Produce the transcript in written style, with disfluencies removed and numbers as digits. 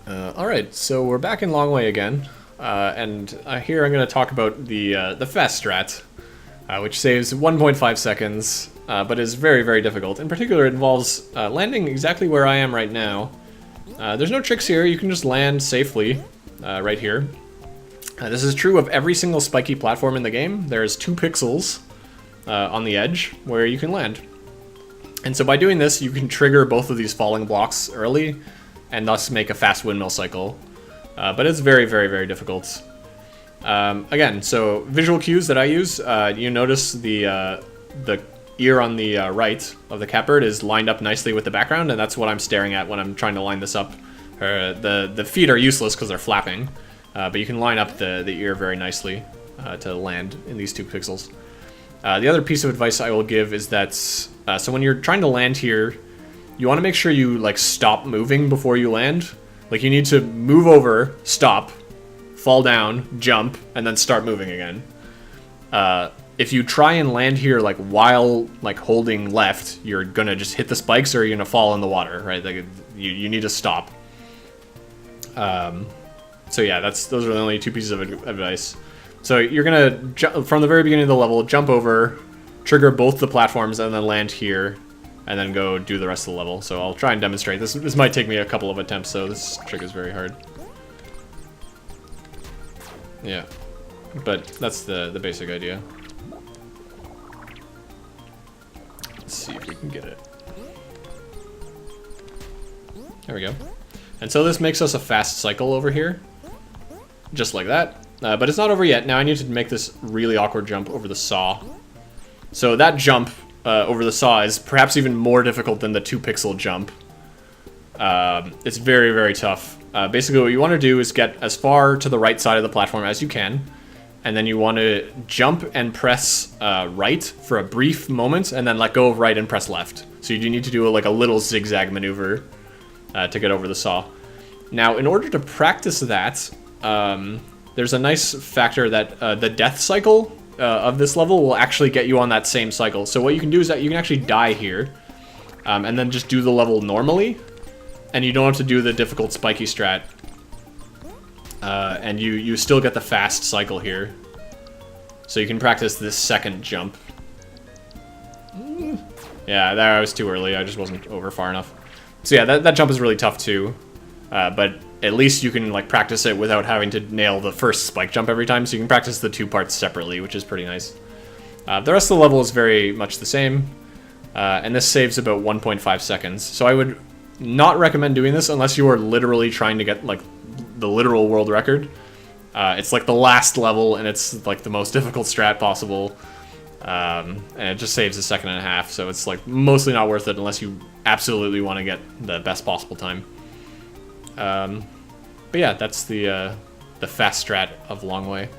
Alright, so we're back in Longway again, and here I'm going to talk about the fast strat, which saves 1.5 seconds, but is very, very difficult. In particular, it involves landing exactly where I am right now. There's no tricks here, you can just land safely right here. This is true of every single spiky platform in the game. There's 2 pixels on the edge where you can land. And so by doing this, you can trigger both of these falling blocks early, and thus make a fast windmill cycle. But it's very, very, very difficult. Again, so visual cues that I use, you notice the ear on the right of the catbird is lined up nicely with the background, and that's what I'm staring at when I'm trying to line this up. The feet are useless because they're flapping, but you can line up the ear very nicely to land in these 2 pixels. The other piece of advice I will give is that, so when you're trying to land here, you want to make sure you like stop moving before you land. Like you need to move over, stop, fall down, jump, and then start moving again. If you try and land here like while like holding left, you're gonna just hit the spikes or you're gonna fall in the water, right? Like you need to stop. So yeah, those are the only 2 pieces of advice. So you're gonna from the very beginning of the level, jump over, trigger both the platforms, and then land here, and then go do the rest of the level. So I'll try and demonstrate. This might take me a couple of attempts, so this trick is very hard. Yeah, but that's the basic idea. Let's see if we can get it. There we go. And so this makes us a fast cycle over here, just like that. But it's not over yet. Now I need to make this really awkward jump over the saw. So that jump over the saw is perhaps even more difficult than the 2 pixel jump. It's very, very tough. Basically what you want to do is get as far to the right side of the platform as you can, and then you want to jump and press right for a brief moment, and then let go of right and press left. So you do need to do like a little zigzag maneuver to get over the saw. Now in order to practice that, there's a nice factor that the death cycle of this level will actually get you on that same cycle. So what you can do is that you can actually die here, and then just do the level normally, and you don't have to do the difficult spiky strat, and you still get the fast cycle here. So you can practice this second jump. Yeah, there I was too early, I just wasn't over far enough. So yeah, that jump is really tough too, but at least you can like practice it without having to nail the first spike jump every time, so you can practice the 2 parts separately, which is pretty nice. The rest of the level is very much the same, and this saves about 1.5 seconds. So I would not recommend doing this unless you are literally trying to get like the literal world record. It's like the last level, and it's like the most difficult strat possible, and it just saves 1.5 seconds, so it's like mostly not worth it unless you absolutely want to get the best possible time. But yeah, that's the fast strat of Longway.